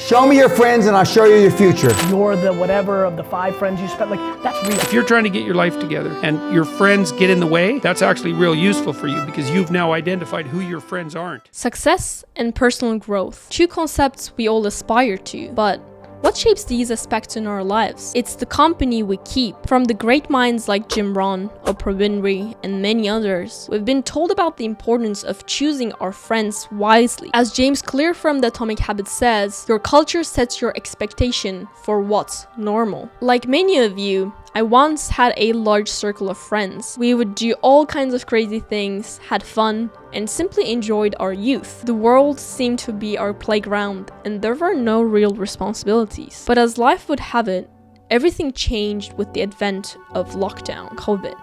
Show me your friends and I'll show you your future. You're the whatever of the 5 friends you spent, like, that's real. If you're trying to get your life together and your friends get in the way, that's actually real useful for you because you've now identified who your friends aren't. Success and personal growth. 2 concepts we all aspire to, but what shapes these aspects in our lives? It's the company we keep. From the great minds like Jim Rohn, Oprah Winfrey, and many others, we've been told about the importance of choosing our friends wisely. As James Clear from The Atomic Habits says, your culture sets your expectation for what's normal. Like many of you, I once had a large circle of friends. We would do all kinds of crazy things, had fun, and simply enjoyed our youth. The world seemed to be our playground, and there were no real responsibilities. But as life would have it, everything changed with the advent of lockdown, COVID.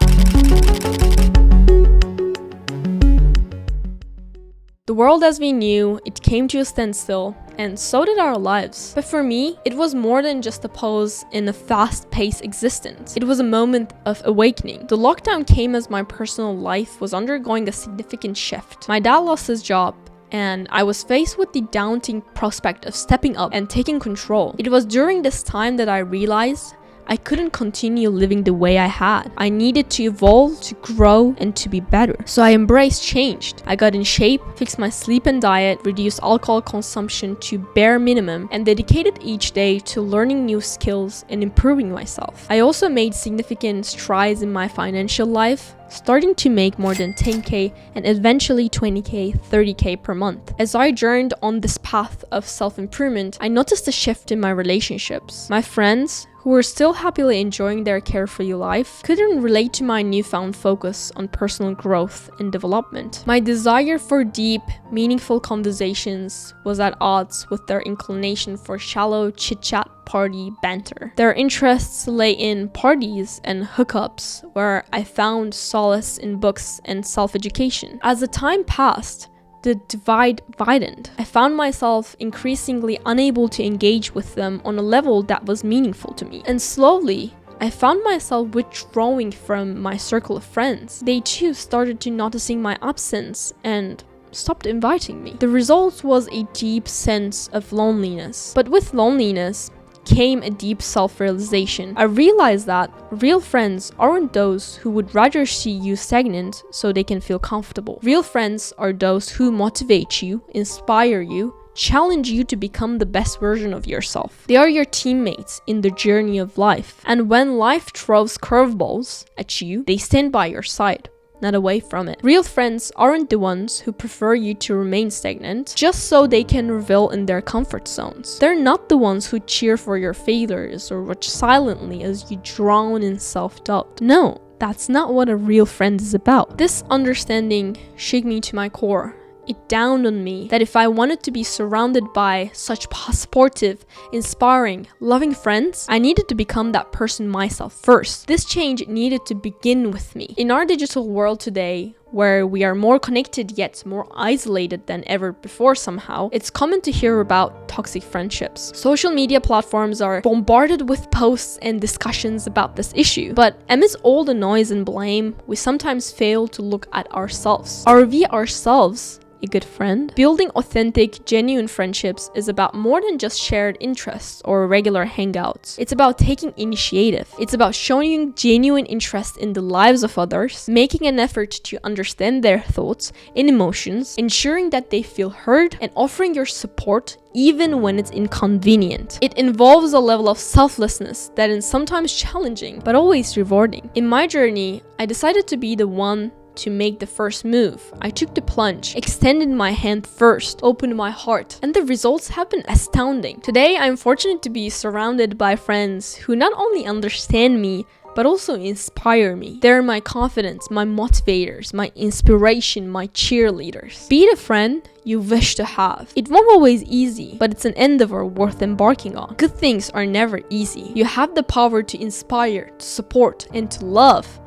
The world as we knew, it came to a standstill, and so did our lives. But for me, it was more than just a pause in a fast-paced existence. It was a moment of awakening. The lockdown came as my personal life was undergoing a significant shift. My dad lost his job, and I was faced with the daunting prospect of stepping up and taking control. It was during this time that I realized I couldn't continue living the way I had. I needed to evolve, to grow, and to be better. So I embraced change. I got in shape, fixed my sleep and diet, reduced alcohol consumption to bare minimum, and dedicated each day to learning new skills and improving myself. I also made significant strides in my financial life, starting to make more than 10K and eventually 20K, 30K per month. As I journeyed on this path of self-improvement, I noticed a shift in my relationships. My friends, who were still happily enjoying their carefree life, couldn't relate to my newfound focus on personal growth and development. My desire for deep, meaningful conversations was at odds with their inclination for shallow chit-chat party banter. Their interests lay in parties and hookups, where I found solace in books and self-education. As the time passed, the divide widened. I found myself increasingly unable to engage with them on a level that was meaningful to me. And slowly, I found myself withdrawing from my circle of friends. They too started to noticing my absence and stopped inviting me. The result was a deep sense of loneliness. But with loneliness came a deep self-realization. I realized that real friends aren't those who would rather see you stagnant so they can feel comfortable. Real friends are those who motivate you, inspire you, challenge you to become the best version of yourself. They are your teammates in the journey of life. And when life throws curveballs at you, they stand by your side, not away from it. Real friends aren't the ones who prefer you to remain stagnant just so they can revel in their comfort zones. They're not the ones who cheer for your failures or watch silently as you drown in self-doubt. No, that's not what a real friend is about. This understanding shook me to my core. It dawned on me that if I wanted to be surrounded by such supportive, inspiring, loving friends, I needed to become that person myself first. This change needed to begin with me. In our digital world today, where we are more connected yet more isolated than ever before somehow, it's common to hear about toxic friendships. Social media platforms are bombarded with posts and discussions about this issue. But amidst all the noise and blame, we sometimes fail to look at ourselves. Are we ourselves a good friend? Building authentic, genuine friendships is about more than just shared interests or regular hangouts. It's about taking initiative. It's about showing genuine interest in the lives of others, making an effort to understand their thoughts and emotions, ensuring that they feel heard, and offering your support even when it's inconvenient. It involves a level of selflessness that is sometimes challenging, but always rewarding. In my journey, I decided to be the one to make the first move. I took the plunge, extended my hand first, opened my heart, and the results have been astounding. Today, I'm fortunate to be surrounded by friends who not only understand me, but also inspire me. They're my confidence, my motivators, my inspiration, my cheerleaders. Be the friend you wish to have. It won't always easy, but it's an endeavor worth embarking on. Good things are never easy. You have the power to inspire, to support, and to love.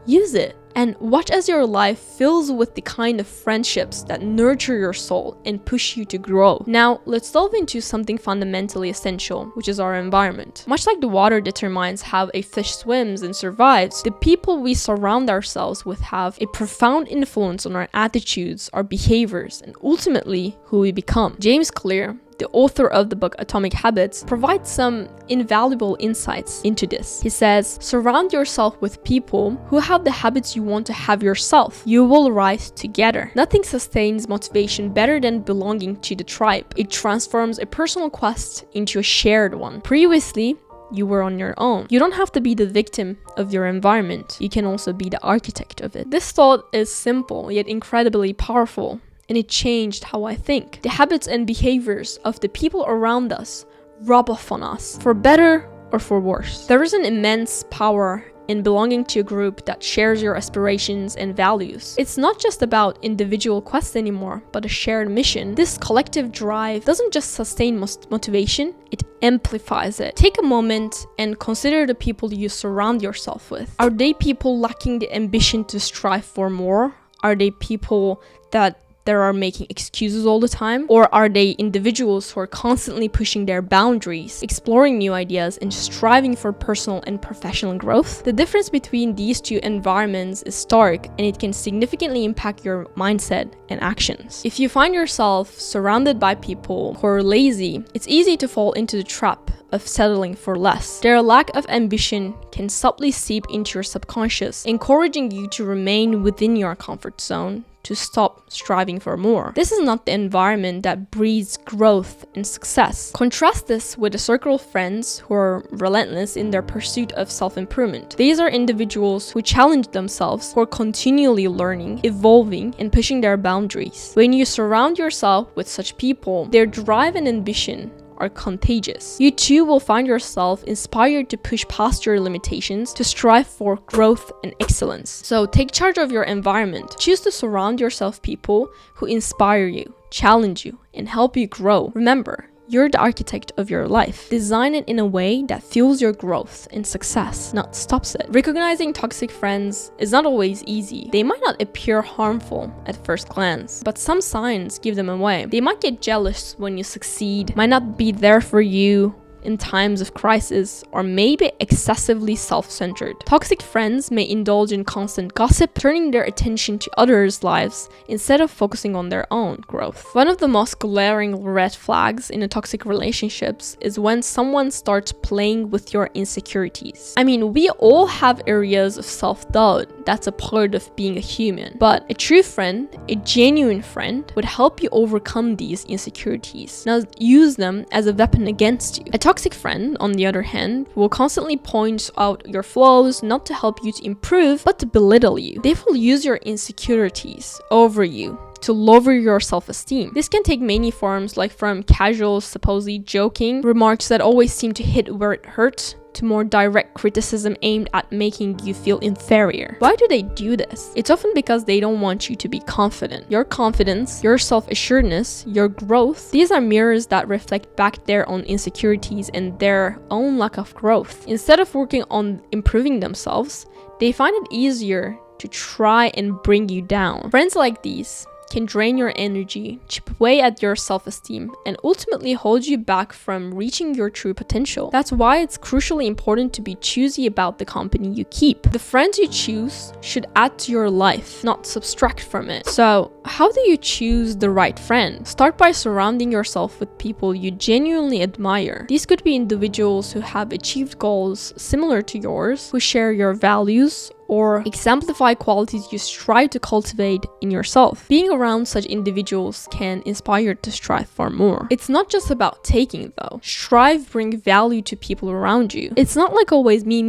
Use it. And watch as your life fills with the kind of friendships that nurture your soul and push you to grow. Now, let's delve into something fundamentally essential, which is our environment. Much like the water determines how a fish swims and survives, the people we surround ourselves with have a profound influence on our attitudes, our behaviors, and ultimately who we become. James Clear, the author of the book Atomic Habits, provides some invaluable insights into this. He says, surround yourself with people who have the habits you want to have yourself. You will rise together. Nothing sustains motivation better than belonging to the tribe. It transforms a personal quest into a shared one. Previously, you were on your own. You don't have to be the victim of your environment. You can also be the architect of it. This thought is simple yet incredibly powerful, and it changed how I think. The habits and behaviors of the people around us rub off on us, for better or for worse. There is an immense power in belonging to a group that shares your aspirations and values. It's not just about individual quests anymore, but a shared mission. This collective drive doesn't just sustain motivation, it amplifies it. Take a moment and consider the people you surround yourself with. Are they people lacking the ambition to strive for more? Are they people that are making excuses all the time? Or are they individuals who are constantly pushing their boundaries, exploring new ideas, and striving for personal and professional growth? The difference between these two environments is stark, and it can significantly impact your mindset and actions. If you find yourself surrounded by people who are lazy, it's easy to fall into the trap of settling for less. Their lack of ambition can subtly seep into your subconscious, encouraging you to remain within your comfort zone, to stop striving for more. This is not the environment that breeds growth and success. Contrast this with a circle of friends who are relentless in their pursuit of self-improvement. These are individuals who challenge themselves, who are continually learning, evolving, and pushing their boundaries. When you surround yourself with such people, their drive and ambition are contagious. You too will find yourself inspired to push past your limitations, to strive for growth and excellence. So take charge of your environment. Choose to surround yourself with people who inspire you, challenge you, and help you grow. Remember, you're the architect of your life. Design it in a way that fuels your growth and success, not stops it. Recognizing toxic friends is not always easy. They might not appear harmful at first glance, but some signs give them away. They might get jealous when you succeed, might not be there for you in times of crisis, or maybe excessively self-centered. Toxic friends may indulge in constant gossip, turning their attention to others' lives instead of focusing on their own growth. One of the most glaring red flags in a toxic relationships is when someone starts playing with your insecurities. I mean, we all have areas of self-doubt. That's a part of being a human. But a true friend, a genuine friend, would help you overcome these insecurities, not use them as a weapon against you. A toxic friend, on the other hand, will constantly point out your flaws, not to help you to improve, but to belittle you. They will use your insecurities over you to lower your self-esteem. This can take many forms, like from casual, supposedly joking remarks that always seem to hit where it hurts, to more direct criticism aimed at making you feel inferior. Why do they do this? It's often because they don't want you to be confident. Your confidence, your self-assuredness, your growth, these are mirrors that reflect back their own insecurities and their own lack of growth. Instead of working on improving themselves, they find it easier to try and bring you down. Friends like these can drain your energy, chip away at your self-esteem, and ultimately hold you back from reaching your true potential. That's why it's crucially important to be choosy about the company you keep. The friends you choose should add to your life, not subtract from it. So, how do you choose the right friend? Start by surrounding yourself with people you genuinely admire. These could be individuals who have achieved goals similar to yours, who share your values, or exemplify qualities you strive to cultivate in yourself. Being around such individuals can inspire you to strive for more. It's not just about taking though. Strive bring value to people around you. It's not like always me.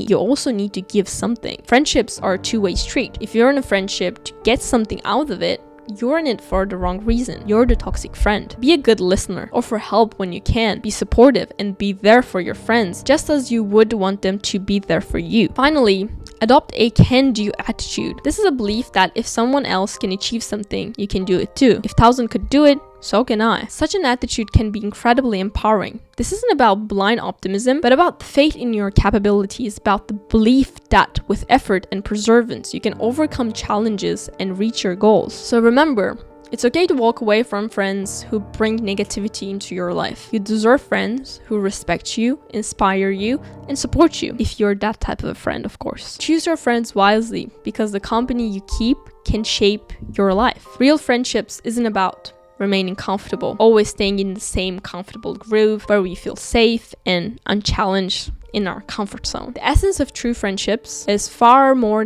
You also need to give something. Friendships are a two-way street. If you're in a friendship to get something out of it, you're in it for the wrong reason. You're the toxic friend. Be a good listener. Offer help when you can. Be supportive and be there for your friends, just as you would want them to be there for you. Finally, adopt a can-do attitude. This is a belief that if someone else can achieve something, you can do it too. If 1,000 could do it, so can I. Such an attitude can be incredibly empowering. This isn't about blind optimism, but about faith in your capabilities, about the belief that with effort and perseverance, you can overcome challenges and reach your goals. So remember, it's okay to walk away from friends who bring negativity into your life. You deserve friends who respect you, inspire you, and support you, if you're that type of a friend, of course. Choose your friends wisely, because the company you keep can shape your life. Real friendships isn't about remaining comfortable, always staying in the same comfortable groove where we feel safe and unchallenged in our comfort zone. The essence of true friendships is far more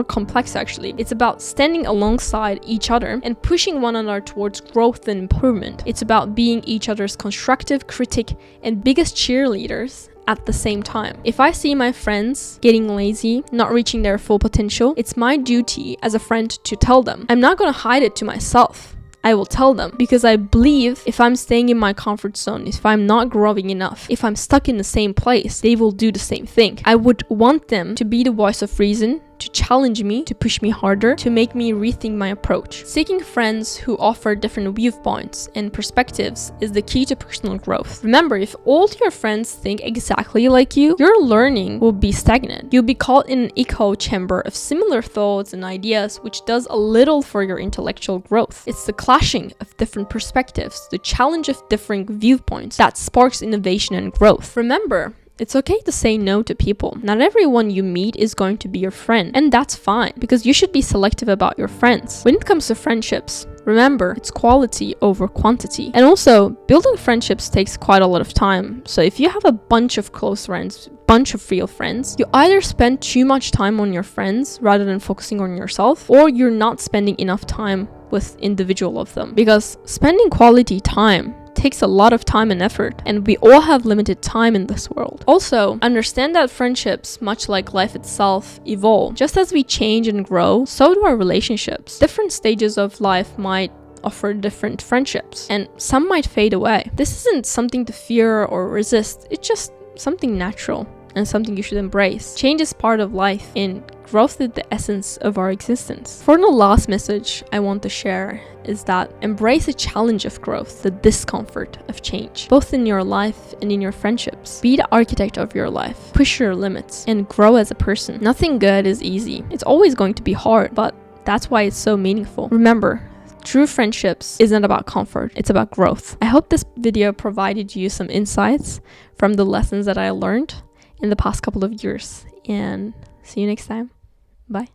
complex actually. It's about standing alongside each other and pushing one another towards growth and improvement. It's about being each other's constructive critic and biggest cheerleaders at the same time. If I see my friends getting lazy, not reaching their full potential, it's my duty as a friend to tell them. I'm not gonna hide it to myself. I will tell them, because I believe if I'm staying in my comfort zone, if I'm not growing enough, if I'm stuck in the same place, they will do the same thing. I would want them to be the voice of reason, to challenge me, to push me harder, to make me rethink my approach. Seeking friends who offer different viewpoints and perspectives is the key to personal growth. Remember, if all your friends think exactly like you, your learning will be stagnant. You'll be caught in an echo chamber of similar thoughts and ideas, which does a little for your intellectual growth. It's the clashing of different perspectives, the challenge of different viewpoints that sparks innovation and growth. Remember, it's okay to say no to people. Not everyone you meet is going to be your friend, and that's fine, because you should be selective about your friends. When it comes to friendships, remember, it's quality over quantity. And also, building friendships takes quite a lot of time. So if you have a bunch of close friends, bunch of real friends, you either spend too much time on your friends rather than focusing on yourself, or you're not spending enough time with individual of them. Because spending quality time takes a lot of time and effort, and we all have limited time in this world. Also, understand that friendships, much like life itself, evolve. Just as we change and grow, so do our relationships. Different stages of life might offer different friendships, and some might fade away. This isn't something to fear or resist, it's just something natural and something you should embrace. Change is part of life, and growth is the essence of our existence. For the last message I want to share is that embrace the challenge of growth, the discomfort of change, both in your life and in your friendships. Be the architect of your life, push your limits, and grow as a person. Nothing good is easy. It's always going to be hard, but that's why it's so meaningful. Remember, true friendships isn't about comfort, it's about growth. I hope this video provided you some insights from the lessons that I learned in the past couple of years, and see you next time. Bye.